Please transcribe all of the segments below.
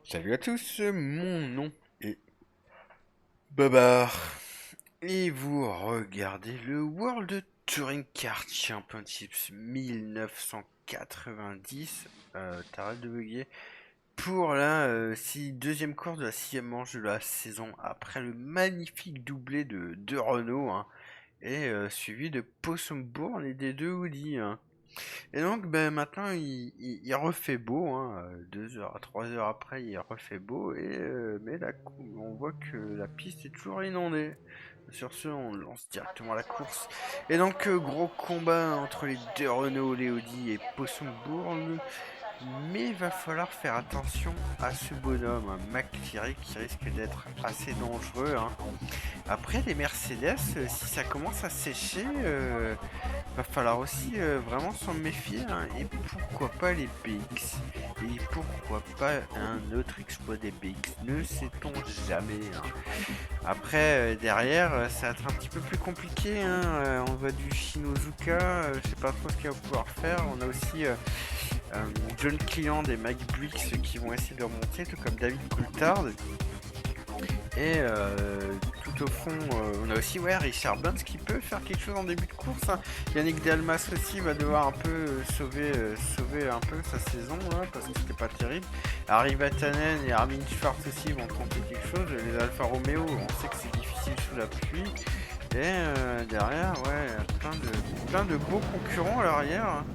Salut à tous, mon nom est Babar et vous regardez le World Touring Car Championships 1990. T'arrêtes de bugger. Pour la deuxième course de la sixième manche de la saison après le magnifique doublé de Renault, hein, et suivi de Possumbourne et des deux Audi, hein. Et donc, ben, maintenant, il refait beau, hein, 2 heures à 3 heures après, il refait beau, mais on voit que la piste est toujours inondée. Sur ce, on lance directement la course. Et donc, gros combat entre les deux Renault, Léody et Possumbourne. Mais il va falloir faire attention à ce bonhomme, un McLaren, qui risque d'être assez dangereux, hein. Après, les Mercedes, si ça commence à sécher, va falloir aussi vraiment s'en méfier, hein. Et pourquoi pas les BX? Et pourquoi pas un autre exploit des BX? Ne sait-on jamais, hein. Après, derrière, ça va être un petit peu plus compliqué, hein. On voit du Shinozuka, je sais pas trop ce qu'il va pouvoir faire. On a aussi John Cleland et Mike Briggs qui vont essayer de remonter, tout comme David Coulthard. Et tout au fond, on a aussi Richard Burns qui peut faire quelque chose en début de course, hein. Yannick Delmas aussi va devoir un peu sauver un peu sa saison là, parce que c'était pas terrible. Harry Vatanen et Armin Schwartz aussi vont tenter quelque chose. Les Alfa Romeo, on sait que c'est difficile sous la pluie. Et derrière, ouais, plein de beaux concurrents à l'arrière, hein.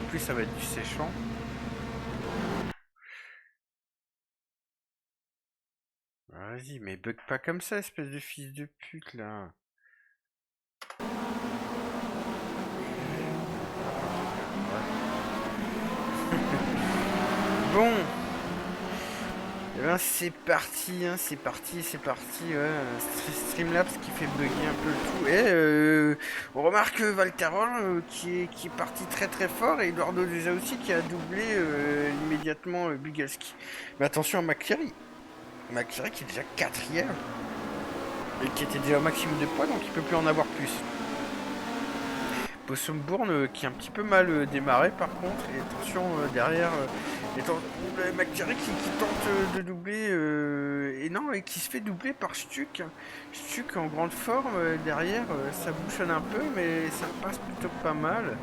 En plus, ça va être du séchant. Vas-y, mais bug pas comme ça, espèce de fils de pute là. Bon, eh ben c'est parti, hein, c'est parti, ouais. Streamlabs qui fait bugger un peu le tout. Et on remarque Valterol qui est parti très très fort et Eduardo Deza aussi qui a doublé immédiatement Bugalski. Mais attention à McCleary. McCleary qui est déjà quatrième et qui était déjà au maximum de points, donc il peut plus en avoir plus. Possumbourne qui est un petit peu mal démarré par contre, et attention derrière, McTierry qui tente de doubler, et non, et qui se fait doubler par Stuck. Stuck en grande forme, derrière, ça bouchonne un peu, mais ça passe plutôt pas mal.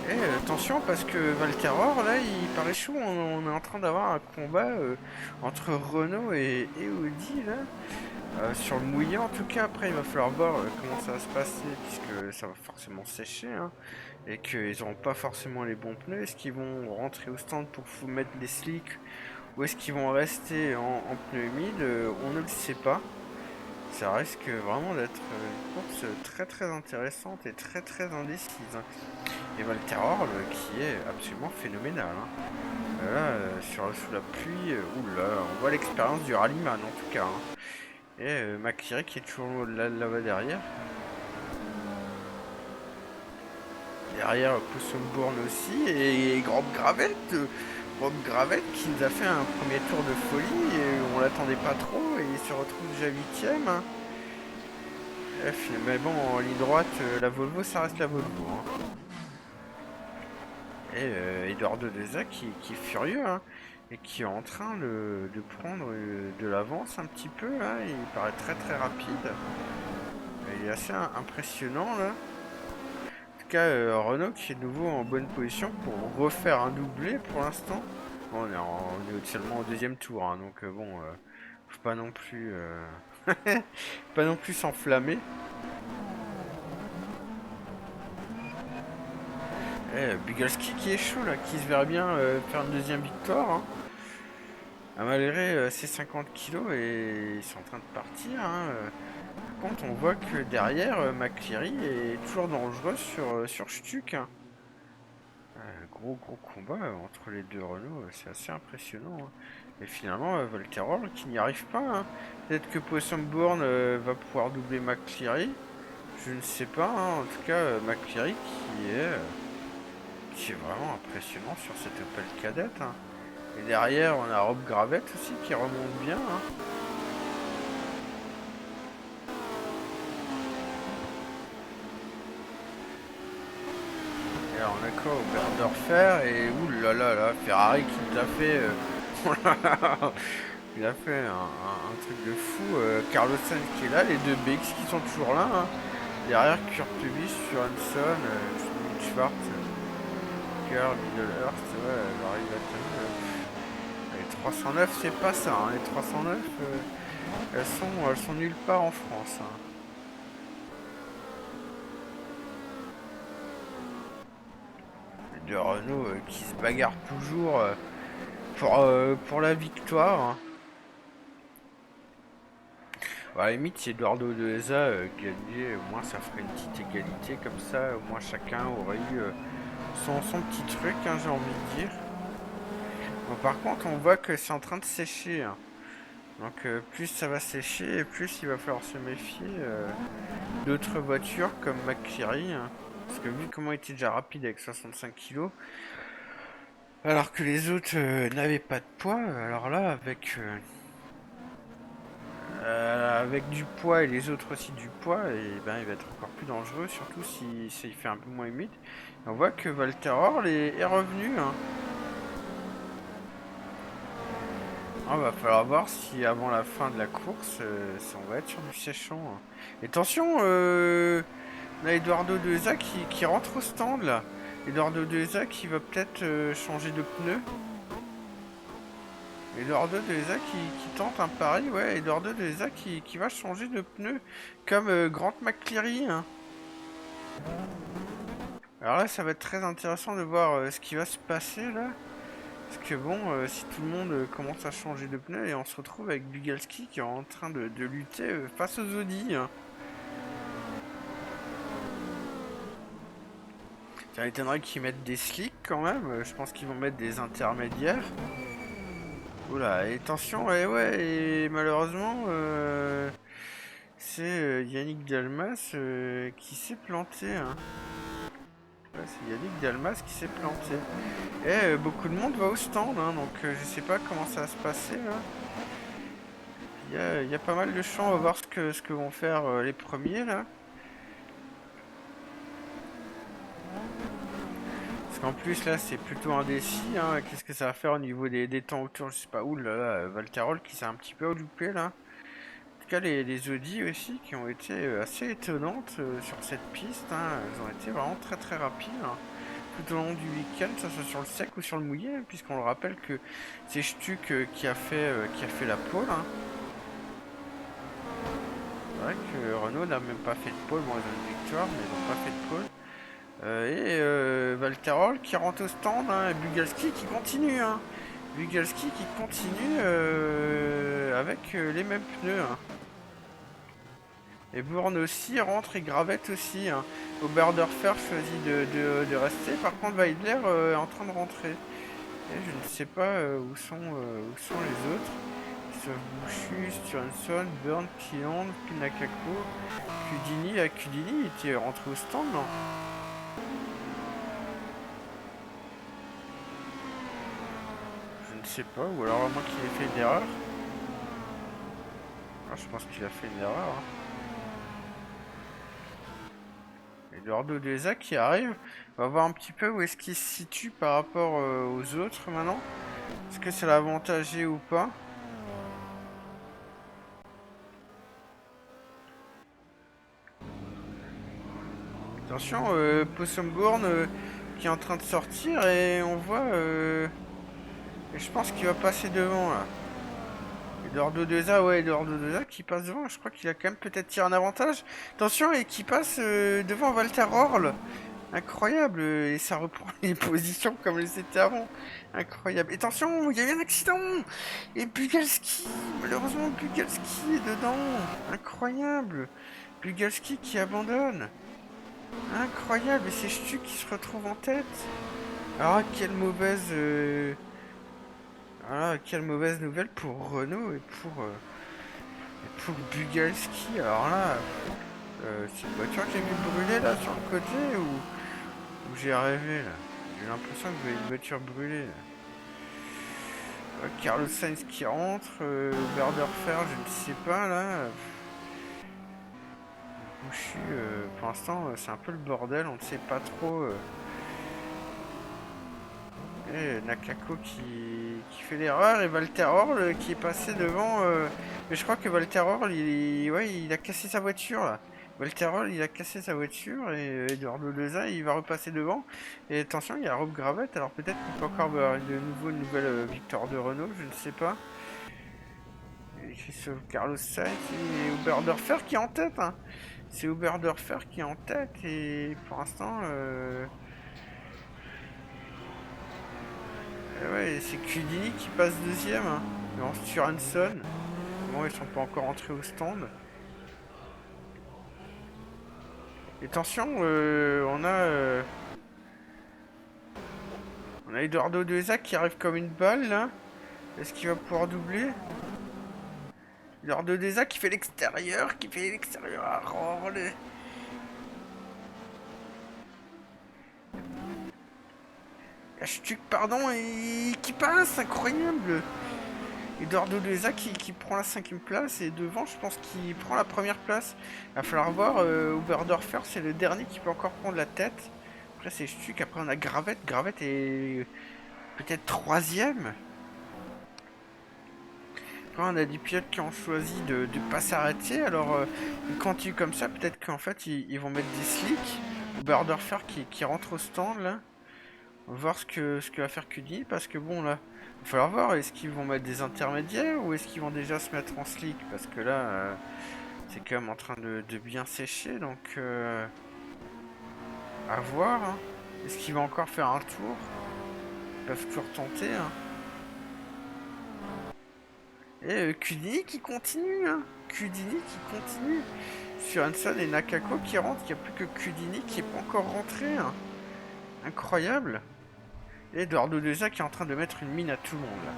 Et attention parce que Valteror là il paraît chaud, on est en train d'avoir un combat entre Renault et Audi là. Sur le mouillé en tout cas, après il va falloir voir comment ça va se passer puisque ça va forcément sécher, hein, et qu'ils n'auront pas forcément les bons pneus. Est-ce qu'ils vont rentrer au stand pour mettre les slicks ou est-ce qu'ils vont rester en pneus humides? On ne le sait pas. Ça risque vraiment d'être une course très très intéressante et très très indécise, hein. Et Valteror qui est absolument phénoménal, hein. Là, sous la pluie, oula, on voit l'expérience du rallyman en tout cas, hein. Et McLaren qui est toujours là-bas derrière. Derrière Possumbourne aussi. Et Grob Gravet. Grob Gravet qui nous a fait un premier tour de folie. Et on l'attendait pas trop. Et il se retrouve déjà 8ème, hein. Mais bon, en ligne droite, la Volvo, ça reste la Volvo, hein. Et Eduardo Deza qui est furieux, hein, et qui est en train de prendre de l'avance un petit peu là. Il paraît très très rapide. Il est assez impressionnant là. En tout cas, Renault qui est de nouveau en bonne position pour refaire un doublé pour l'instant. Bon, on est seulement au deuxième tour, hein, donc bon, faut pas non plus, pas non plus s'enflammer. Bugalski qui est chaud là, qui se verrait bien faire une deuxième victoire, hein. Malgré ses 50 kilos et ils sont en train de partir, hein. Par contre, on voit que derrière, McCleary est toujours dangereux sur Stuck, hein. Gros combat entre les deux Renault, c'est assez impressionnant, hein. Et finalement, Valterol qui n'y arrive pas, hein. Peut-être que Possumbourne va pouvoir doubler McCleary. Je ne sais pas, hein. En tout cas, McCleary qui est vraiment impressionnant sur cette Opel Kadett, hein. Et derrière, on a Rob Gravet aussi qui remonte bien, hein. Et là, on a quoi au Werder et oulala, Ferrari qui l'a fait. Il a fait un truc de fou. Carlos Sainz qui est là, les deux BX qui sont toujours là. Hein. Derrière, Kurt Busch, Johansson, Schwartz, Kerr, Middle-earth, ouais, les 309, c'est pas ça. Hein. Les 309, elles sont nulle part en France. Hein. Les deux Renault qui se bagarrent toujours pour la victoire. Hein. À la limite, si Eduardo de Eza gagnait, au moins ça ferait une petite égalité comme ça. Au moins chacun aurait eu son petit truc, hein, j'ai envie de dire. Bon, par contre, on voit que c'est en train de sécher. Hein. Donc plus ça va sécher, et plus il va falloir se méfier d'autres voitures comme McLaren. Hein. Parce que vu comment il était déjà rapide avec 65 kg, alors que les autres n'avaient pas de poids, alors là, avec du poids et les autres aussi du poids, et ben il va être encore plus dangereux, surtout si il fait un peu moins humide. Et on voit que Walter Orl est revenu. Hein. Il va falloir voir si avant la fin de la course, on va être sur du séchant. Hein. Et attention, on a Eduardo De Eza qui rentre au stand là. Eduardo De Eza qui va peut-être changer de pneu. Eduardo De Eza qui tente un pari, ouais, Eduardo De Eza qui va changer de pneu comme Grant McCleary. Hein. Alors là, ça va être très intéressant de voir ce qui va se passer là. Parce que bon, si tout le monde commence à changer de pneu et on se retrouve avec Bugalski qui est en train de lutter face aux Audi. Hein. Ça m'étonnerait qu'ils mettent des slicks quand même. Je pense qu'ils vont mettre des intermédiaires. Oula, et attention, et ouais, et malheureusement, c'est Yannick Dalmas qui s'est planté. Hein. Ouais, c'est Yannick Dalmas qui s'est planté. Et beaucoup de monde va au stand, hein, donc je sais pas comment ça va se passer là. Il y a pas mal de champs, on va voir ce que vont faire les premiers là. Parce qu'en plus là c'est plutôt indécis, hein. Qu'est-ce que ça va faire au niveau des temps autour, je sais pas où là, Valterol qui s'est un petit peu loupé là. En tout cas les Audi aussi qui ont été assez étonnantes sur cette piste, hein. Elles ont été vraiment très très rapides. Hein. Tout au long du week-end, que ce soit sur le sec ou sur le mouillé, puisqu'on le rappelle que c'est Stuck qui a fait la pole. Hein. C'est vrai que Renault n'a même pas fait de pole, bon ils ont une victoire, mais ils n'ont pas fait de pole. Valterol qui rentre au stand, hein, et Bugalski qui continue. Hein. Bugalski qui continue avec les mêmes pneus. Hein. Et Bourne aussi rentre et Gravette aussi. Hein. Oberderfer choisit de rester. Par contre, Weidler est en train de rentrer. Et je ne sais pas où sont les autres. Sauf Bouchu, Sturenson, Burn, Kian, Pinakako, Cudini. Cudini était rentré au stand, non? Je ne sais pas, ou alors à moins qu'il ait fait une erreur. Ah, je pense qu'il a fait une erreur. Hein. Eduardo De Eza qui arrive. On va voir un petit peu où est-ce qu'il se situe par rapport aux autres maintenant. Est-ce que c'est l'avantagé ou pas? Attention, Possumbourne qui est en train de sortir et on voit... et je pense qu'il va passer devant là. Eduardo De Eza, ouais, Eduardo De Eza qui passe devant. Je crois qu'il a quand même peut-être tiré un avantage. Attention, et qui passe devant Walter Orl. Incroyable, et ça reprend les positions comme elles étaient avant. Incroyable. Et attention, il y a eu un accident. Et Bugalski, malheureusement Bugalski est dedans. Incroyable. Bugalski qui abandonne. Incroyable, et c'est Stuck qui se retrouve en tête. Ah, quelle mauvaise nouvelle pour Renault et pour Bugalski. Alors là, c'est une voiture qui a vu brûler là sur le côté ou j'ai rêvé là. J'ai l'impression que vous avez une voiture brûlée. Là. Carlos Sainz qui rentre, Werderfer, je ne sais pas là. Bouchu, pour l'instant, c'est un peu le bordel, on ne sait pas trop Et Nakako qui fait l'erreur et Walter Orl qui est passé devant. Mais je crois que Walter Orl, ouais, il a cassé sa voiture là. Walter Orl, il a cassé sa voiture et Eduardo Deza, il va repasser devant. Et attention, il y a Rob Gravett, alors peut-être qu'il peut encore avoir de nouveau une nouvelle victoire de Renault, je ne sais pas. Et Christophe Carlos Sainz et Oberdorfer qui est en tête. Hein. C'est Oberdorfer qui est en tête et pour l'instant. Ouais, c'est Cudini qui passe deuxième. Hein. Non, sur Hanson. Bon, ils sont pas encore entrés au stand. Et attention, on a Eduardo Deza qui arrive comme une balle là. Est-ce qu'il va pouvoir doubler? Eduardo Deza qui fait l'extérieur à Rolle. Stuck, pardon, et qui passe, incroyable. Eduardo Deza qui prend la 5ème place et devant je pense qu'il prend la première place. Il va falloir voir, Oberdorfer c'est le dernier qui peut encore prendre la tête. Après c'est Stuck, après on a Gravett. Gravett est peut-être 3ème. Après on a des pilotes qui ont choisi de pas s'arrêter. Alors ils continuent comme ça, peut-être qu'en fait ils vont mettre des slicks. Oberdorfer qui rentre au stand là. On va voir ce que va faire Cudi parce que bon là. Il va falloir voir, est-ce qu'ils vont mettre des intermédiaires ou est-ce qu'ils vont déjà se mettre en slick? Parce que là, c'est quand même en train de bien sécher, donc à voir. Hein. Est-ce qu'ils vont encore faire un tour? Ils peuvent toujours tenter. Hein. Et Cudini qui continue. Hein. Cudini qui continue. Sur Hanson et Nakako qui rentrent, il n'y a plus que Cudini qui n'est pas encore rentré. Hein. Incroyable. Et Eduardo Deza qui est en train de mettre une mine à tout le monde là.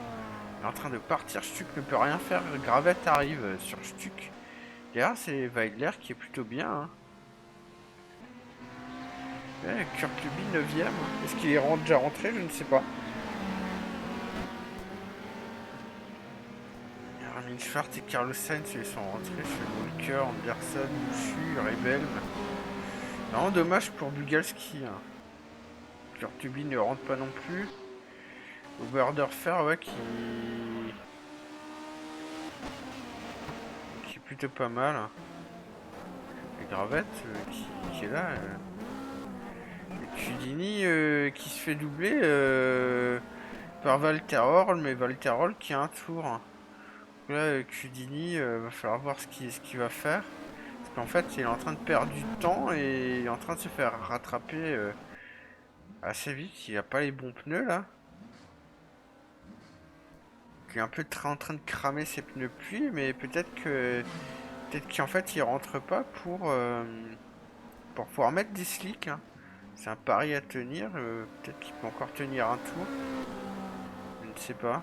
Il est en train de partir, Stuck ne peut rien faire, Gravett arrive sur Stuck. Derrière c'est Weidler qui est plutôt bien. Hein. Ouais, Kurt Luby 9ème. Est-ce qu'il est déjà rentré? Je ne sais pas. Armin Schwartz et Carlos Sainz ils sont rentrés chez Walker, Anderson, Bouchu, Rebel. Non, dommage pour Bugalski. Hein. Kurt Luby ne rentre pas non plus. Oberdorfer, ouais, qui est plutôt pas mal. Hein. Et Gravett qui est là. Et Cudini qui se fait doubler par Walter Orl, mais Walter Orl qui a un tour. Hein. Là, Cudini, va falloir voir ce qu'il va faire. Parce qu'en fait, il est en train de perdre du temps et il est en train de se faire rattraper assez vite. Il a pas les bons pneus là. Il est un peu en train de cramer ses pneus pluie, mais peut-être qu'en fait il rentre pas pour pouvoir mettre des slicks. Hein. C'est un pari à tenir. Peut-être qu'il peut encore tenir un tour. Je ne sais pas.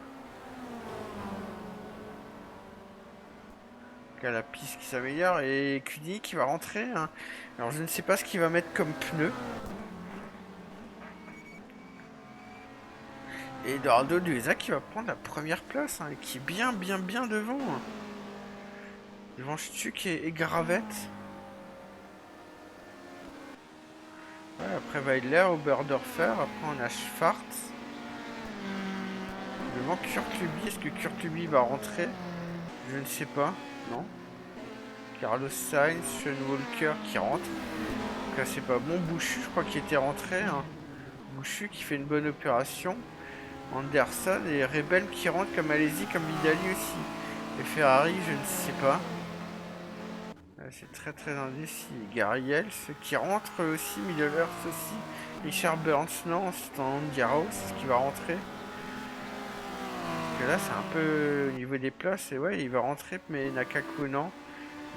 Là, la piste qui s'améliore et Cudini qui va rentrer. Hein. Alors je ne sais pas ce qu'il va mettre comme pneu. Et Eduardo Deza qui va prendre la première place, hein, et qui est bien devant. Hein. Devant Stuck et Gravett. Ouais, après Weidler, Oberdorfer, après on a Schwartz. Devant Kurt Luby, est-ce que Kurt Luby va rentrer? Je ne sais pas, non. Carlos Sainz, Sean Walker qui rentre. Donc là c'est pas bon. Bouchu, je crois qu'il était rentré. Hein. Bouchu qui fait une bonne opération. Anderson et Rebel qui rentrent comme Alési, comme Vidali aussi. Et Ferrari, je ne sais pas. C'est très indécis. Gary Hels qui rentre aussi, Middle-earth aussi. Richard Burns, non, c'est en Andy Rouse qui va rentrer. Parce que là, c'est un peu au niveau des places. Et ouais, il va rentrer, mais Nakako, non.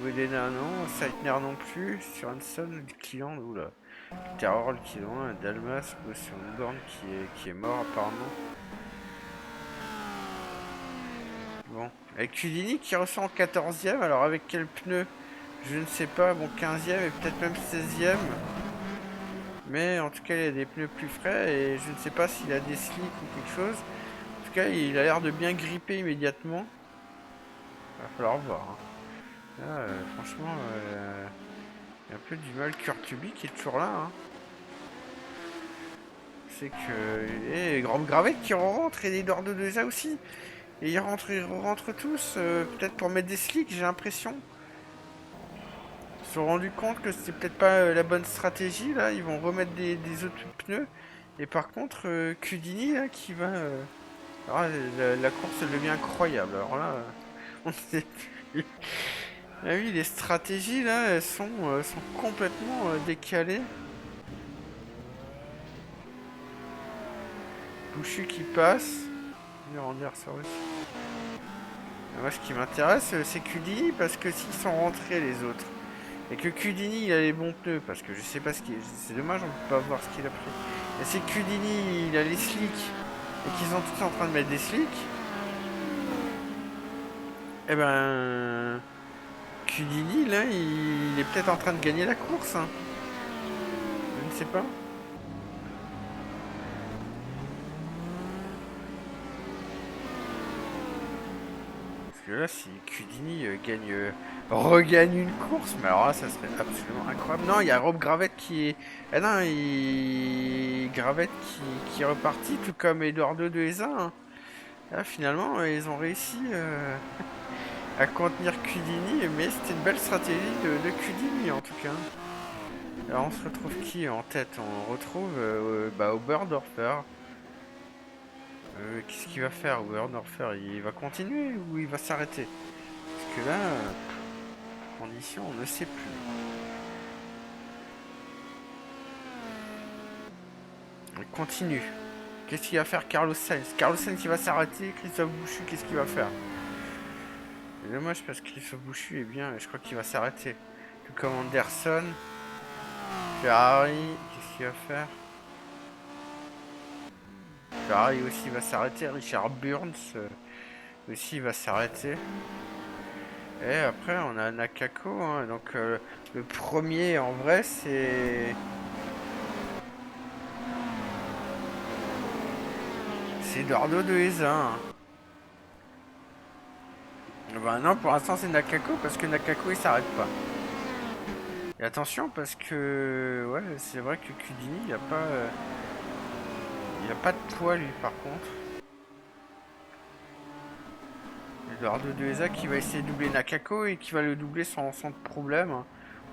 Wedena, non. Seitner non plus. Sur Hanson, le client, oula. Peter Orl qui est loin. Dalmas, sur Born qui est mort apparemment. Bon. Avec Cudini qui ressort en 14ème. Alors, avec quel pneu? Je ne sais pas, bon 15ème et peut-être même 16ème. Mais en tout cas il a des pneus plus frais et je ne sais pas s'il a des slicks ou quelque chose. En tout cas il a l'air de bien gripper immédiatement. Il va falloir voir. Hein. Là, franchement, il y a un peu du mal. Kurt Luby qui est toujours là. Hein. c'est que... Et Grande Gravette qui rentre et Eduardo de Eza aussi. Et ils rentrent tous, peut-être pour mettre des slicks, j'ai l'impression. Ils se sont rendus compte que c'était peut-être pas la bonne stratégie, là. Ils vont remettre des autres pneus. Et par contre, Cudini, là, qui va... Alors, la course, elle devient incroyable. Alors là, on ne sait plus. Ah oui, les stratégies, là, elles sont complètement décalées. Bouchu qui passe. Je vais rendre ça aussi. Moi, ce qui m'intéresse, c'est Cudini, parce que s'ils sont rentrés, les autres, et que Cudini, il a les bons pneus, parce que je sais pas ce qu'il... C'est dommage, on peut pas voir ce qu'il a pris. Et c'est Cudini, il a les slicks, et qu'ils sont tous en train de mettre des slicks, et ben... Cudini, là, il est peut-être en train de gagner la course. Hein. Je ne sais pas. Parce que là, si Cudini regagne une course, mais alors là, ça serait absolument incroyable. Non, il y a Rob Gravette qui est... Ah non, Gravette qui est reparti, tout comme Eduardo de Eza. Hein. Là, finalement, ils ont réussi à contenir Cudini, mais c'était une belle stratégie de Cudini, en tout cas. Alors, on se retrouve qui en tête? On retrouve Oberdorfer. Qu'est-ce qu'il va faire, Oberdorfer? Il va continuer ou il va s'arrêter? Parce que là, condition, on ne sait plus. Il continue. Qu'est-ce qu'il va faire, Carlos Sainz? Carlos Sainz, il va s'arrêter. Christophe Bouchu, qu'est-ce qu'il va faire? C'est dommage parce que Christophe Bouchu est bien, je crois qu'il va s'arrêter. Tout comme Anderson. Ferrari, qu'est-ce qu'il va faire? Ferrari aussi va s'arrêter. Richard Burns aussi va s'arrêter. Et après, on a Nakako. Hein, donc, le premier, en vrai, c'est... C'est Eduardo de Eza. Hein. Ben non, pour l'instant, c'est Nakako, parce que Nakako, il s'arrête pas. Et attention, parce que... Ouais, c'est vrai que Cudini, il a pas... il a pas de poids, lui, par contre. Eduardo de Eza qui va essayer de doubler Nakako et qui va le doubler sans problème.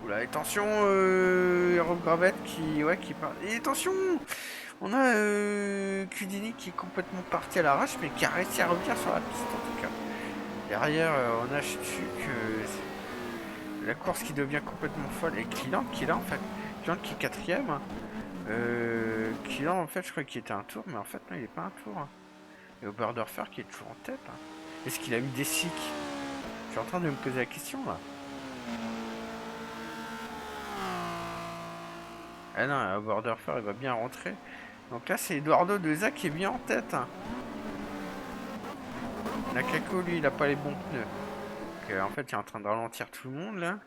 Oula, attention, Rob Gravette qui part. Et attention, on a Cudini qui est complètement parti à l'arrache, mais qui a réussi à revenir sur la piste en tout cas. Derrière, on a Stuck, la course qui devient complètement folle. Et Killand qui est là en fait. Killand qui est quatrième. Killand en fait, je crois qu'il était un tour, mais en fait, non, il n'est pas un tour. Hein. Et Oberdorfer qui est toujours en tête. Hein. Est-ce qu'il a mis des cycles? Je suis en train de me poser la question là. Ah non, Oberdorfer il va bien rentrer. Donc là c'est Eduardo de Eza qui est bien en tête. Hein. Nakako lui il a pas les bons pneus. Donc, en fait il est en train de ralentir tout le monde là.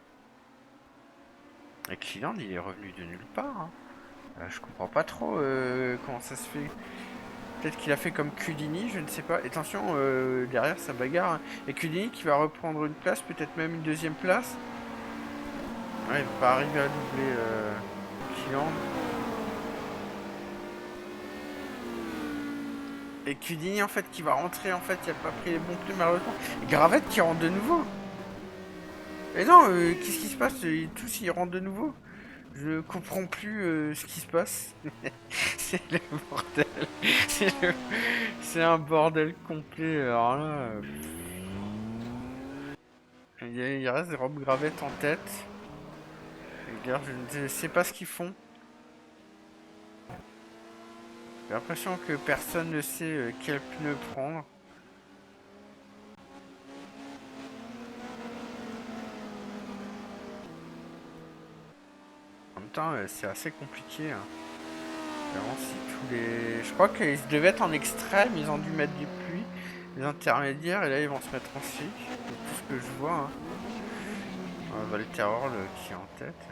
Et Killand il est revenu de nulle part. Hein. Je comprends pas trop comment ça se fait. Peut-être qu'il a fait comme Cudini, je ne sais pas. Attention, derrière ça bagarre. Hein. Et Cudini qui va reprendre une place, peut-être même une deuxième place. Ouais, il va pas arriver à doubler Killand. Et Cudini en fait qui va rentrer en fait, il a pas pris les bons pneus malheureusement. Et Gravette qui rentre de nouveau. Et non, qu'est-ce qui se passe? Tous ils rentrent de nouveau. Je comprends plus ce qui se passe. C'est le bordel. C'est un bordel complet. Alors là, il reste Rob Gravette en tête. Regarde, je ne sais pas ce qu'ils font. J'ai l'impression que personne ne sait quel pneu prendre. En même temps, c'est assez compliqué. Hein. Vraiment, si tous les... Je crois qu'ils devaient être en extrême, ils ont dû mettre du pluie, les intermédiaires, et là ils vont se mettre en cycle. C'est tout ce que je vois. Hein. Valterorle qui est en tête.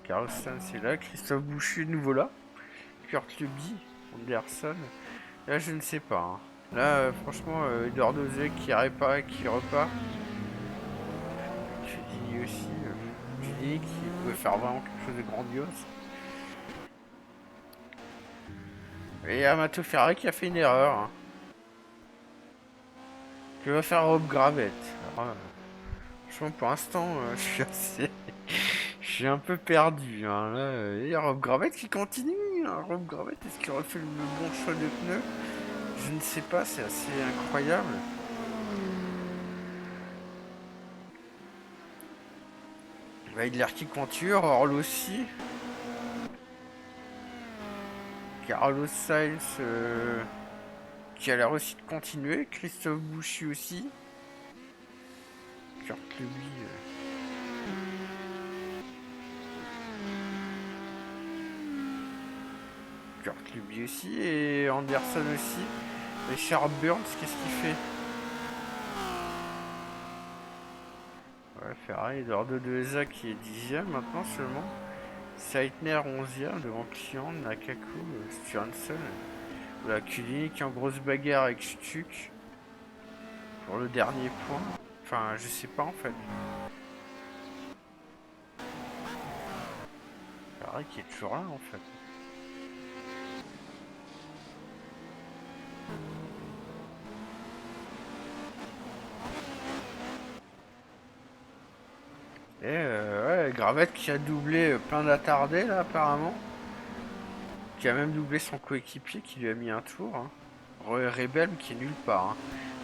Carlos Sainz c'est là, Christophe Boucher de nouveau là, Kurt Luby, Anderson. Là je ne sais pas. Hein. Là franchement, Eduardo Zé qui repart, qui repart. Cudini aussi. Cudini qui pouvait faire vraiment quelque chose de grandiose. Et Amato Ferrari qui a fait une erreur. Hein. Que va faire Rob Gravett. Alors, franchement, pour l'instant, je suis assez... Je suis un peu perdu. Hein, là. Et Rob Gravett qui continue. Hein. Rob Gravett, est-ce qu'il aurait fait le bon choix de pneus? Je ne sais pas, c'est assez incroyable. Weidler qui continue, Orl aussi. Carlos Sainz qui a l'air aussi de continuer. Christophe Bouchy aussi. Kurt Lewey. Kurt Lewey aussi. Et Anderson aussi. Richard Burns, qu'est-ce qu'il fait? Ouais, Ferrari, Eduardo de Eza qui est 10ème maintenant seulement. Seitner 11ème devant Klian, Nakaku, Stevenson. Voilà, Kulini qui est en grosse bagarre avec Stuck. Pour le dernier point. Enfin, je sais pas en fait. Ferrari qui est toujours là en fait. Et ouais, Gravette qui a doublé plein d'attardés là apparemment. Qui a même doublé son coéquipier qui lui a mis un tour. Hein. Rebelm qui est nulle part. Hein.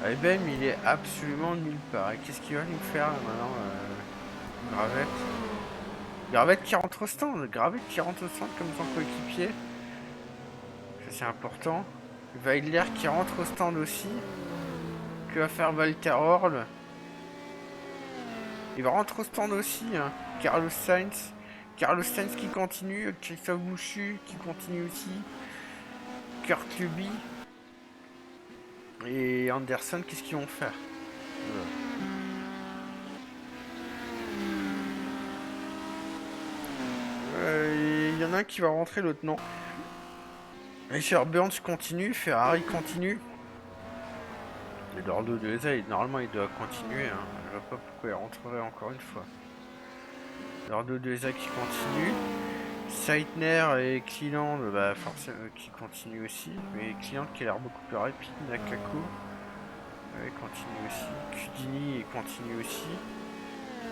Rebelm il est absolument nulle part. Et qu'est-ce qu'il va nous faire là, maintenant Gravette. Gravette qui rentre au stand. Gravette qui rentre au stand comme son coéquipier. Ça c'est important. Weidler qui rentre au stand aussi. Que va faire Walter Orl? Il va rentrer au stand aussi. Hein. Carlos Sainz. Carlos Sainz qui continue. Christophe Bouchu qui continue aussi. Kurt Lewey. Et Anderson, qu'est-ce qu'ils vont faire? Il y en a un qui va rentrer, l'autre non. Richard Burns continue. Ferrari continue. Eduardo de Eza, normalement il doit continuer. Hein. Je vois pas pourquoi il rentrerait encore une fois. Eduardo de Eza qui continue. Seitner et Cleland, bah forcément qui continue aussi. Mais Cleland qui a l'air beaucoup plus rapide. Nakako continue aussi. Kudini continue aussi.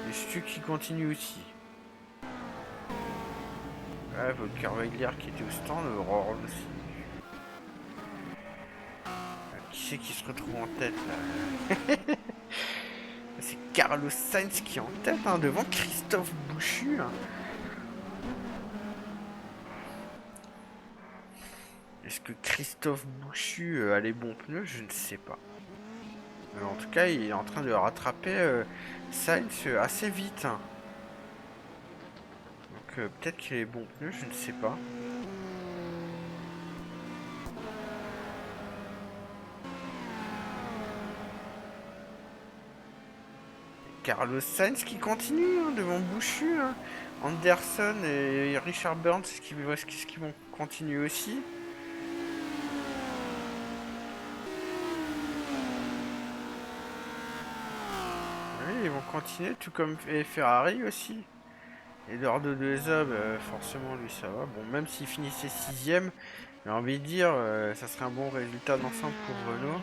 Et Stuck qui continue aussi. Ouais, Volker Weidler qui était au stand, Aurore aussi. Qui c'est qui se retrouve en tête là? C'est Carlos Sainz qui est en tête hein, devant Christophe Bouchu. Hein. Est-ce que Christophe Bouchu a les bons pneus? Je ne sais pas. Mais en tout cas, il est en train de rattraper Sainz assez vite. Hein. Donc peut-être qu'il a les bons pneus, je ne sais pas. Carlos Sainz qui continue hein, devant Bouchu. Hein. Anderson et Richard Burns, est-ce qu'ils vont continuer aussi? Oui, ils vont continuer, tout comme Ferrari aussi. Eduardo de Eza, forcément lui ça va. Bon, même s'il finissait 6ème, j'ai envie de dire, ça serait un bon résultat d'ensemble pour Renault.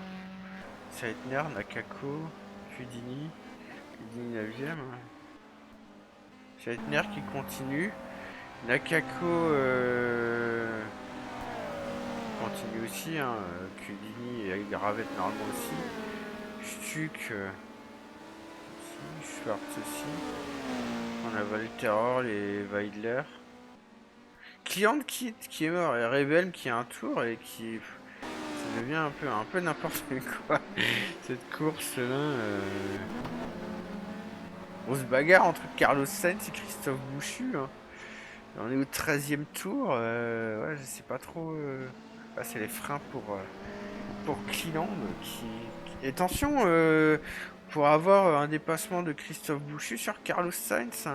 Seitner, Nakako, Kudini. Kudini 9ème. Seitner qui continue. Nakako continue aussi. Hein. Kudini et Gravette normalement aussi. Stuck Schwartz aussi. On a Walter Orl et Weidler. Client qui est mort et Rebel qui a un tour et qui ça devient un peu n'importe quoi cette course là. On se bagarre entre Carlos Sainz et Christophe Bouchu. Hein. On est au 13ème tour. Ouais, je sais pas trop. Ah, c'est les freins pour Cleland qui... Et attention, pour avoir un dépassement de Christophe Bouchu sur Carlos Sainz.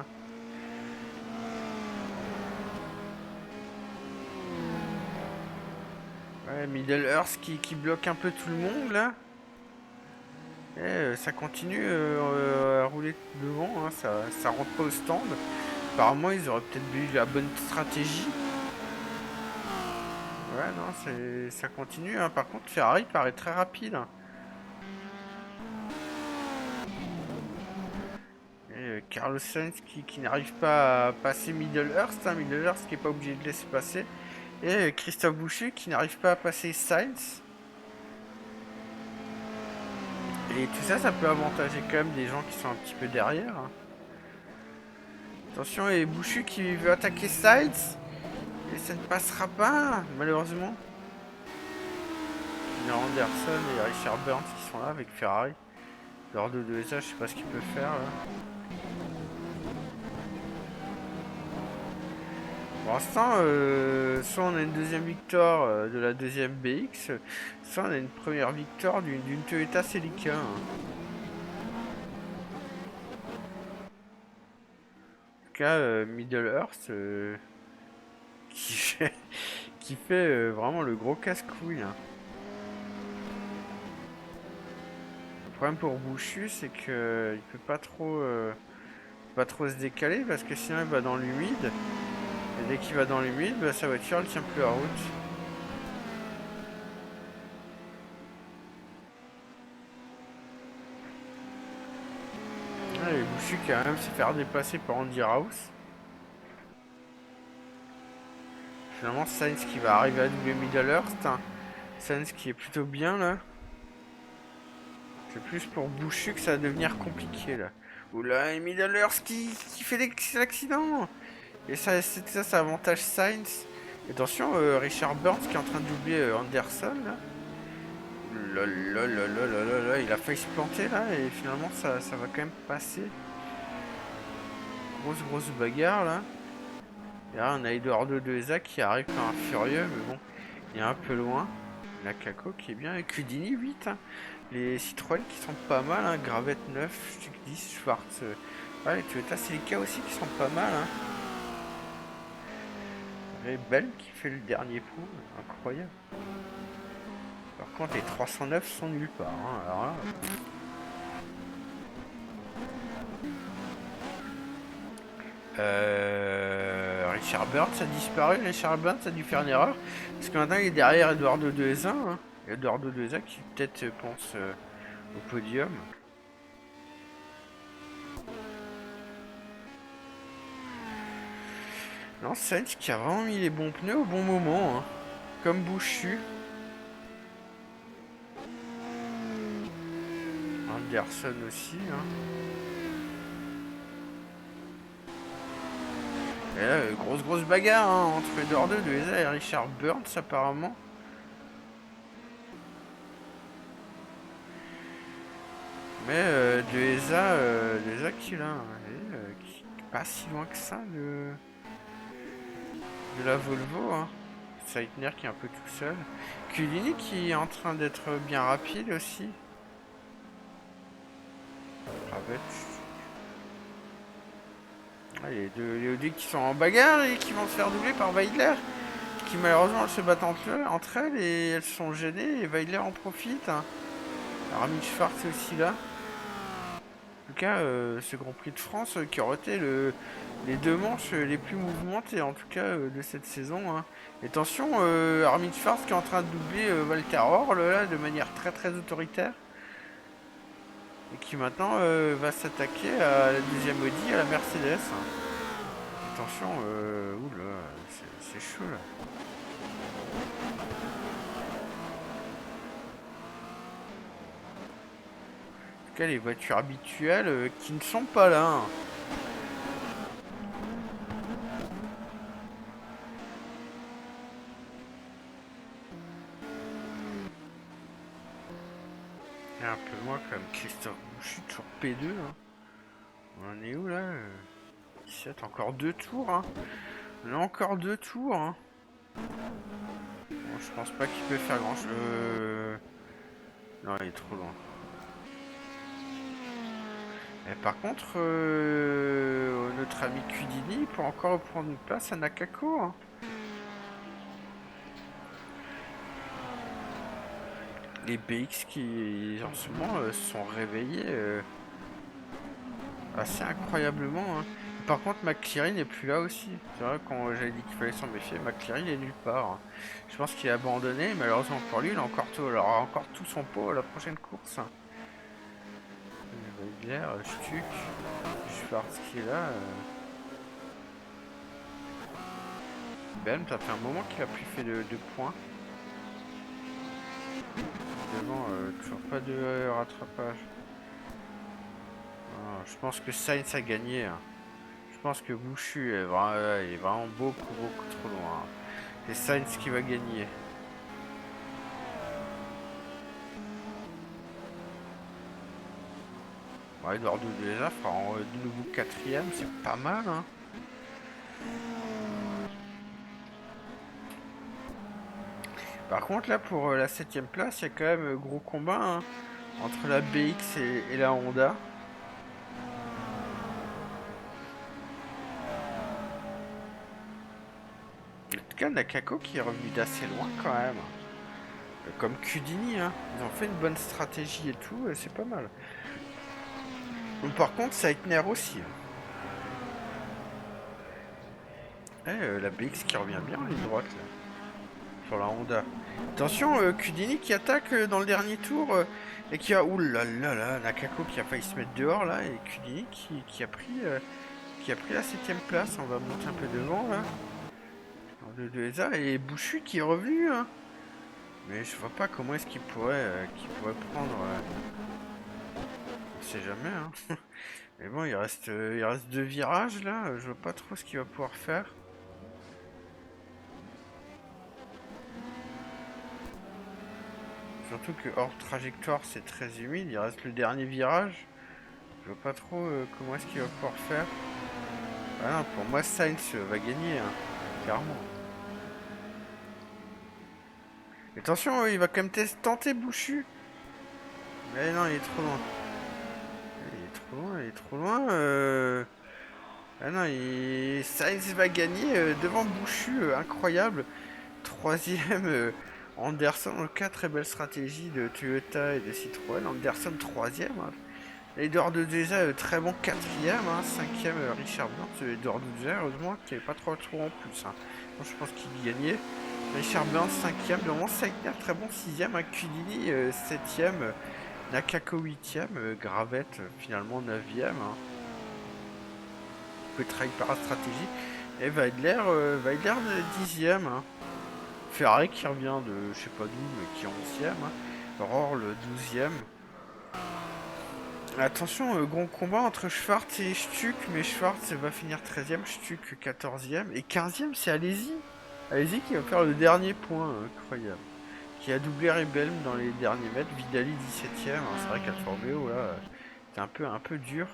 Ouais, Middle Earth qui bloque un peu tout le monde là. Et ça continue à rouler devant, hein, ça rentre pas au stand. Apparemment ils auraient peut-être eu la bonne stratégie. Ouais, non, ça continue, hein. Par contre, Ferrari paraît très rapide, hein. Et Carlos Sainz qui n'arrive pas à passer Middle-earth, hein, Middle-earth qui est pas obligé de laisser passer. Et Christophe Boucher qui n'arrive pas à passer Sainz. Et tout ça, ça peut avantager quand même des gens qui sont un petit peu derrière, hein. Attention, et Boucher qui veut attaquer Sainz. Et ça ne passera pas, malheureusement. Il y a Anderson et Richard Burns qui sont là avec Ferrari. Lors de 2SA, je sais pas ce qu'il peut faire là. Pour l'instant, soit on a une deuxième victoire de la deuxième BX, soit on a une première victoire d'une Toyota Celica, hein. En tout cas, Middle-earth qui fait, qui fait vraiment le gros casse-couille, hein. Le problème pour Bouchu, c'est que il peut pas trop se décaler parce que sinon il va dans l'humide. Et dès qu'il va dans l'humide, bah, sa voiture elle tient plus la route. Ah, et Bouchu qui a même se faire dépasser par Andy Rouse. Finalement, Sainz qui va arriver à doubler Middle-earth, hein. Sainz qui est plutôt bien là. C'est plus pour Bouchu que ça va devenir compliqué là. Oula, et Middle-earth qui fait l'accident. Et ça avantage Sainz. Et attention, Richard Burns qui est en train de doubler Anderson là. Là, il a failli se planter là et finalement ça va quand même passer. Grosse bagarre là. Et là on a Eduardo Deza qui arrive par un furieux mais bon, il est un peu loin. La Caco qui est bien et Cudini 8, hein. Les Citroën qui sont pas mal, hein. Gravette 9, Stuck 10, Schwartz. Ouais, les Toyota Celica aussi qui sont pas mal, hein. Et Bell qui fait le dernier coup, incroyable. Par contre, les 309 sont nulle part, hein. Alors là, Richard Burns a disparu. Richard Burns a dû faire une erreur. Parce que maintenant il est derrière Eduardo Deza, hein. Eduardo Deza qui peut-être pense au podium. Non, Sainz qui a vraiment mis les bons pneus au bon moment, hein. Comme Bouchu. Anderson aussi, hein. Et là, grosse bagarre, hein, entre Eduardo Deza et Richard Burns apparemment. Mais Deza qui est là, hein, qui est pas si loin que ça de la Volvo, hein. Seitner qui est un peu tout seul. Culini qui est en train d'être bien rapide aussi. Ah, les deux Léodic qui sont en bagarre et qui vont se faire doubler par Weidler. Qui malheureusement elles se battent entre elles et elles sont gênées et Weidler en profite, hein. Armin Schwartz est aussi là. En tout cas, ce Grand Prix de France qui aurait été les deux manches les plus mouvementées en tout cas de cette saison, hein. Et attention, Armin Schwartz qui est en train de doubler Walter Orl là de manière très autoritaire. Et qui maintenant va s'attaquer à la deuxième Audi, à la Mercedes, hein. Attention, oula, c'est chaud là. En tout cas, les voitures habituelles qui ne sont pas là, hein. Et un peu moins comme Christophe Bouchu sur P2, hein. On en est où là 17, encore 2 tours, hein. On a encore 2 tours, hein. Bon, je pense pas qu'il peut faire grand chose. Non, il est trop loin. Et par contre, notre ami Cudini peut encore reprendre une place à Nakako, hein. Les BX qui en ce moment se sont réveillés assez incroyablement, hein. par contre, McCleary n'est plus là aussi. C'est vrai, quand j'avais dit qu'il fallait s'en méfier, McCleary il est nulle part, hein. Je pense qu'il a abandonné, malheureusement pour lui, il aura encore tout son pot à la prochaine course. Weidler, Stuck, Schwartz qui est là. Ben, ça fait un moment qu'il a plus fait de points. Évidemment, toujours pas de rattrapage. Ah, je pense que Sainz a gagné, hein. Je pense que Bouchu est vraiment beaucoup trop loin, hein. C'est Sainz qui va gagner. Ouais, Eduardo Deza fera de nouveau quatrième, c'est pas mal, hein. Par contre, là, pour la 7ème place, il y a quand même gros combat, hein, entre la BX et la Honda. En tout cas, Nakako qui est revenu d'assez loin quand même. Comme Kudini, hein. Ils ont fait une bonne stratégie et tout, et c'est pas mal. Donc, par contre, Saitner aussi, hein. La BX qui revient bien en ligne droite, là, sur la Honda. Attention, Kudini qui attaque dans le dernier tour et qui a... Ouh là là là, Nakako qui a failli se mettre dehors là, et Kudini qui a pris la 7ème place. On va monter un peu devant là. De Eza et Bouchu qui est revenu, hein. Mais je vois pas comment est-ce qu'il pourrait prendre. On sait jamais, hein. Mais bon, il reste 2 virages là. Je vois pas trop ce qu'il va pouvoir faire. Surtout que hors trajectoire c'est très humide, il reste le dernier virage. Je vois pas trop comment est-ce qu'il va pouvoir faire. Ah non, pour moi Sainz va gagner, hein, clairement. Attention, il va quand même tenter Bouchu. Mais non, il est trop loin. Il est trop loin. Ah non, Sainz va gagner devant Bouchu, incroyable. Troisième, Anderson, le cas, très belle stratégie de Toyota et de Citroën. Anderson troisième, hein. Eduardo Deza, très bon quatrième, hein. Cinquième, Richard Blanc. Eduardo Deza, heureusement qu'il n'y avait pas trop en plus, hein. Bon, je pense qu'il gagnait. Richard Blanc, cinquième. Devant Saitner, très bon sixième. Hein. Kudini, septième. Nakako, huitième. Gravette, finalement, neuvième, hein. Peut trahir par la stratégie. Et Weidler, dixième, hein. Ferrari qui revient de je sais pas d'où, mais qui est 11ème, hein. Aurore le 12ème. Attention, gros combat entre Schwartz et Stuck, mais Schwartz va finir 13ème, Stuck 14ème, et 15ème c'est Alesi. Alesi qui va faire le dernier point, incroyable. Qui a doublé Rebelm dans les derniers mètres, Vidali 17ème, hein, c'est vrai qu'Alfa Romeo là, c'est un peu dur.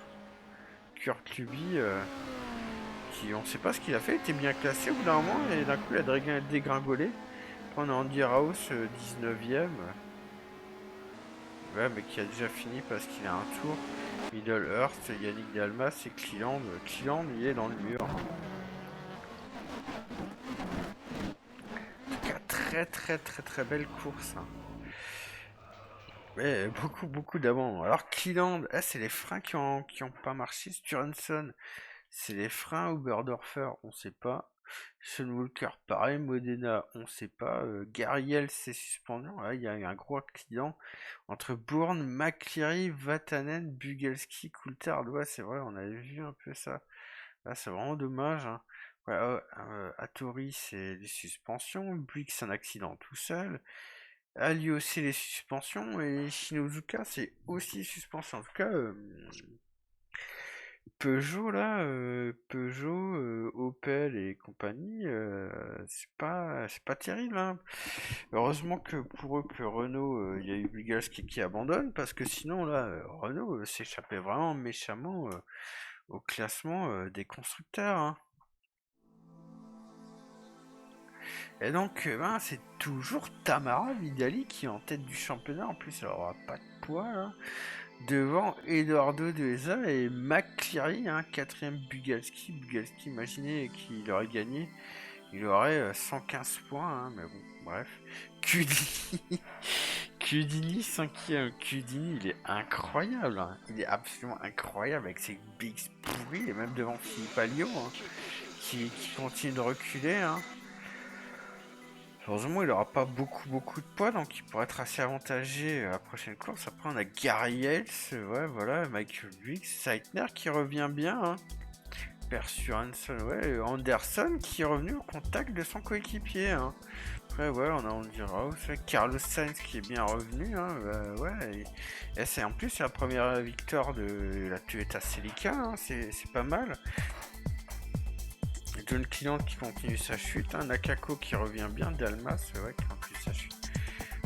Kurt Luby, qui on sait pas ce qu'il a fait, il était bien classé au bout d'un moment, et d'un coup il a dégringolé. On a Andy Raus, 19ème. Ouais, mais qui a déjà fini parce qu'il a un tour. Middle Earth, Yannick Dalmas et Cleland. Cleland, il est dans le mur. En tout cas, très belle course, hein. Ouais, beaucoup d'avant. Alors Cleland, c'est les freins qui ont pas marché. Sturenson, c'est les freins. Oberdorfer, on sait pas. Sean Walker, pareil. Modena, on sait pas. Gariel, c'est suspendu. Il y a eu un gros accident entre Bourne, McCleary, Vatanen, Bugelski, Coulthard. Ouais, c'est vrai, on avait vu un peu ça. Là, c'est vraiment dommage, hein. Ouais, Hattori, c'est des suspensions. Buick, c'est un accident tout seul. Ali aussi les suspensions. Et Shinozuka, c'est aussi suspension. En tout cas, Peugeot là, Peugeot, Opel et compagnie, c'est pas terrible, hein. Heureusement que pour eux que Renault, il y a eu Bugalski qui abandonne parce que sinon là, Renault s'échappait vraiment méchamment au classement des constructeurs, hein. Et donc, c'est toujours Tamara Vidali qui est en tête du championnat. En plus, elle aura pas de poids là. Devant Eduardo Deza et McCleary, hein, quatrième Bugalski. Bugalski, imaginez qu'il aurait gagné, il aurait 115 points, hein, mais bon, bref. Kudini, Cudini 5ème. Cudini, il est incroyable, hein. Il est absolument incroyable avec ses bigs pourris et même devant Philippe Alliot, hein, qui continue de reculer, hein. Heureusement, il aura pas beaucoup de poids, donc il pourrait être assez avantagé à la prochaine course. Après, on a Gary Hales, ouais, voilà, Michael Briggs, Seitner qui revient bien, hein. Persu Hanson, ouais, Anderson qui est revenu au contact de son coéquipier, hein. Après, ouais, on dira aussi Carlos Sainz qui est bien revenu, hein, ouais, et c'est en plus c'est la première victoire de la Toyota Celica, hein, c'est pas mal. John Cleland qui continue sa chute, hein, Nakako qui revient bien, Dalmas, ouais, qui continue sa chute.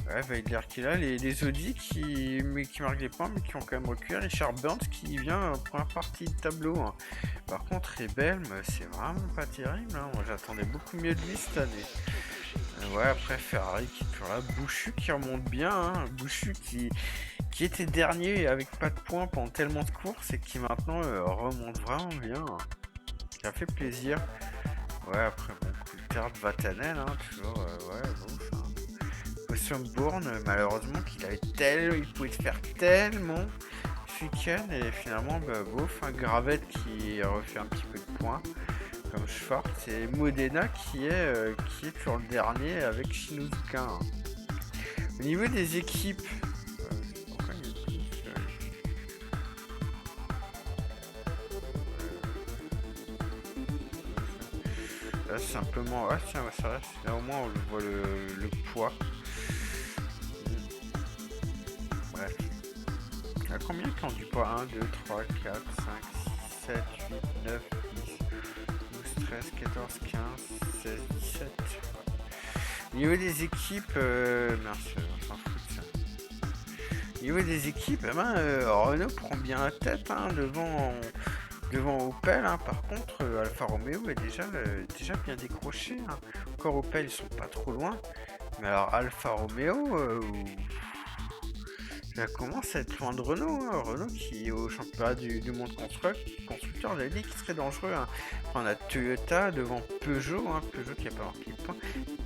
Ouais, Weidler qui est là, les Audi qui marquent des points mais qui ont quand même reculé. Richard Burns qui vient en première partie de tableau, hein. Par contre, Rebel, c'est vraiment pas terrible, hein. Moi j'attendais beaucoup mieux de lui cette année. Ouais, après Ferrari qui est toujours là, Bouchu qui remonte bien, hein. Bouchu qui était dernier avec pas de points pendant tellement de courses et qui maintenant remonte vraiment bien, hein. Ça fait plaisir. Ouais, après bon, Coulthard, Vatanen, hein, toujours, ouais, bon, Bourne, malheureusement il pouvait faire tellement ce week-end et finalement bof, un Gravette qui refait un petit peu de points comme Schwartz et Modena qui est toujours le dernier avec Shinuzuka, hein. Au niveau des équipes, là simplement, ouais, tiens, ça reste, là au moins on voit le poids. Bref. Il y a combien qui ont du poids? 1, 2, 3, 4, 5, 6, 7, 8, 9, 10, 12, 13, 14, 15, 16, 17. Au niveau des équipes, merci, on s'en fout de ça. Au niveau des équipes, Renault prend bien la tête, hein, devant Opel, hein. Par contre, Alfa Romeo est déjà bien décroché, hein. Encore Opel, ils sont pas trop loin. Mais alors Alfa Romeo, ça commence à être loin de Renault, hein. Renault qui est au championnat du monde constructeur, j'avais dit qu'il serait dangereux, hein. Enfin, on a Toyota devant Peugeot, hein. Peugeot qui a pas marqué de point.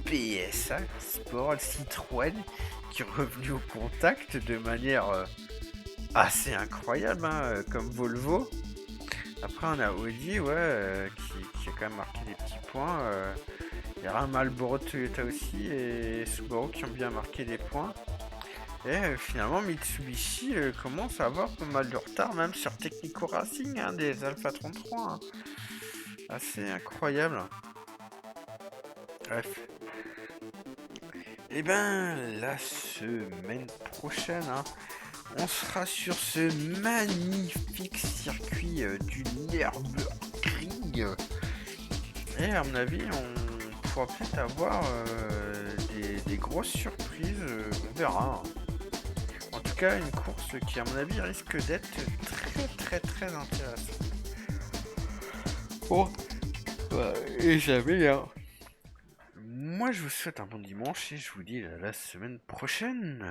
PSA Sport, Citroën qui est revenu au contact de manière assez incroyable, hein, comme Volvo. Après on a Audi, ouais, qui a quand même marqué des petits points. Il y a un Marlboro Toyota aussi et Subaru qui ont bien marqué des points. Et finalement Mitsubishi commence à avoir pas mal de retard même sur Technico Racing, hein, des Alpha 33, hein. Assez incroyable. Bref. Et ben la semaine prochaine, hein, on sera sur ce magnifique circuit du Nürburgring. Et à mon avis on pourra peut-être avoir des grosses surprises, on verra, hein. En tout cas, une course qui, à mon avis, risque d'être très intéressante. Bon, et jamais, hein. Moi, je vous souhaite un bon dimanche et je vous dis à la semaine prochaine.